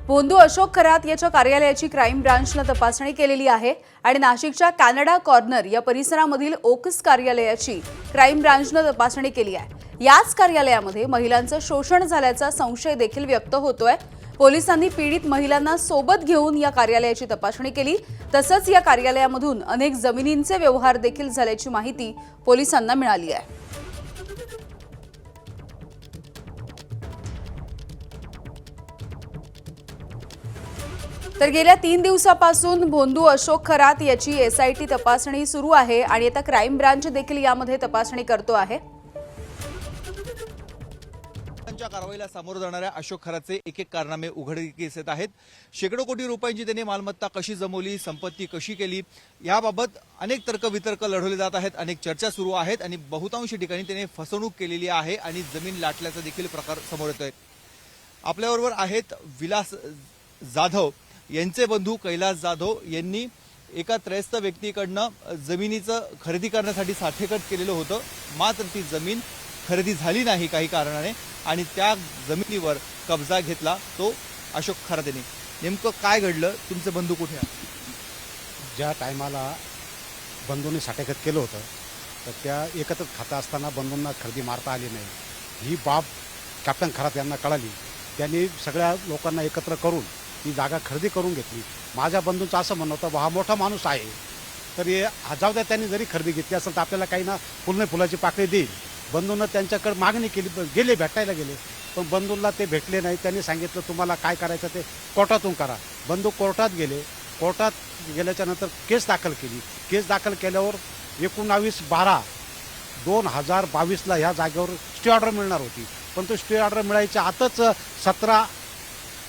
भोंदू अशोक खरात याच्या कार्यालयाची क्राईम ब्रांचने तपासणी केलेली आहे आणि नाशिकच्या कॅनडा कॉर्नर या परिसरामधील ओक्स कार्यालयाची क्राईम ब्रांचने तपासणी केली आहे। याच कार्यालयामध्ये महिलांचं शोषण झाल्याचा संशय देखील व्यक्त होतोय। पोलिसांनी पीडित महिलांना सोबत घेऊन या कार्यालयाची तपासणी केली। तसंच या कार्यालयामधून अनेक जमिनींचे व्यवहार देखील झाल्याची माहिती पोलिसांना मिळाली आहे। तर गेल्या 3 दिवसापासून भोंदू अशोक खरात याची एसआयटी तपासणी सुरू आहे आणि आता क्राईम ब्रांच देखील यामध्ये तपासणी करतो आहे। कारवाईला सामोरं जाणाऱ्या अशोक खरातचे एक कारनामे उघडकीस येत आहेत। शेकडो कोटी रुपयांची त्यांनी मालमत्ता कशी जमवली, संपत्ती कशी केली, याबाबत अनेक तर्कवितर्क लढवले जात आहेत, अनेक चर्चा सुरू आहेत आणि बहुतांश ठिकाणी त्यांनी फसवणूक केलेली आहे आणि जमीन लाटल्याचा देखील प्रकार समोर येतोय। आपल्याबरोबर आहेत विलास जाधव यांचे बंधू कैलास जाधव यांनी एका त्रयस्थ व्यक्तीकडनं जमिनीचं खरेदी करण्यासाठी साठेकट केलेलं होतं, मात्र ती जमीन खरेदी झाली नाही काही कारणाने आणि त्या जमिनीवर कब्जा घेतला तो अशोक खरात यांनी। नेमकं काय घडलं, तुमचे बंधू कुठे आहेत? ज्या टायमाला बंधूंनी साठेकट केलं होतं तर त्या एकत्र खातं असताना बंधूंना खरेदी मारता आली नाही, ही बाब कॅप्टन खरात यांना कळाली। त्यांनी सगळ्या लोकांना एकत्र करून ती जागा खरेदी करून घेतली। माझ्या बंधूंचं असं म्हणणं होतं, हा मोठा माणूस आहे तर जाऊ द्या, त्यांनी जरी खरेदी घेतली असेल तर आपल्याला काही ना फुलाची पाकळी देईल। बंधूंना त्यांच्याकडे मागणी केली, गेले भेटायला गेले, पण बंधूंना ते भेटले नाही। त्यांनी सांगितलं तुम्हाला काय करायचं ते कोर्टातून करा। बंधू कोर्टात गेले, कोर्टात गेल्याच्या नंतर केस दाखल केली। केस दाखल केल्यावर 19/12/2022ला ह्या जागेवर स्टे ऑर्डर मिळणार होती, पण तो स्टे ऑर्डर मिळायच्या आतच 17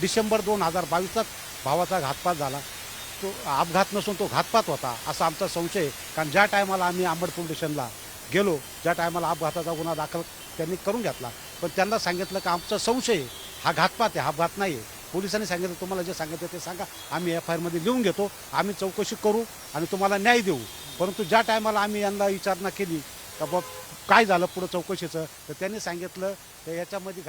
डिसेंबर 2022चा भावाचा घातपात झाला। तो अपघात नसून तो घातपात होता असा आमचा संशय आहे। कारण ज्या टायमाला आम्ही आंबड पोलीस स्टेशनला गेलो, ज्या टायमाला अपघाताचा गुन्हा दाखल त्यांनी करून घेतला, पण त्यांना सांगितलं की आमचा संशय हा घातपात आहे, हा अपघात नाही आहे। पोलिसांनी सांगितलं तुम्हाला जे सांगितलं ते सांगा, आम्ही FIR मध्ये लिहून घेतो, आम्ही चौकशी करू आणि तुम्हाला न्याय देऊ। परंतु ज्या टायमाला आम्ही यांना विचारणा केली का बाबा काय झालं पुढं चौकशीचं, तर त्यांनी सांगितलं तर याच्यामध्ये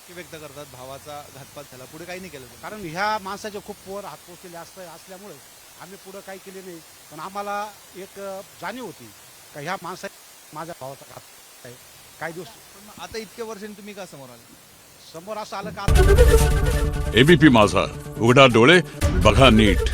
व्यक्त करतात भावाचा घातपात झाला, पुढे काही नाही केलं। कारण ह्या माणसाचे खूप पोर हात पोचलेले असल्यामुळे आम्ही पुढं काही केले नाही। पण आम्हाला एक जाणीव होती का ह्या माणसा माझ्या भावाचा घात आहे। काही दिवस आता इतक्या वर्षांनी तुम्ही का समोर आले? समोर असं आलं का ABP माझा, उघडा डोळे बघा नीट।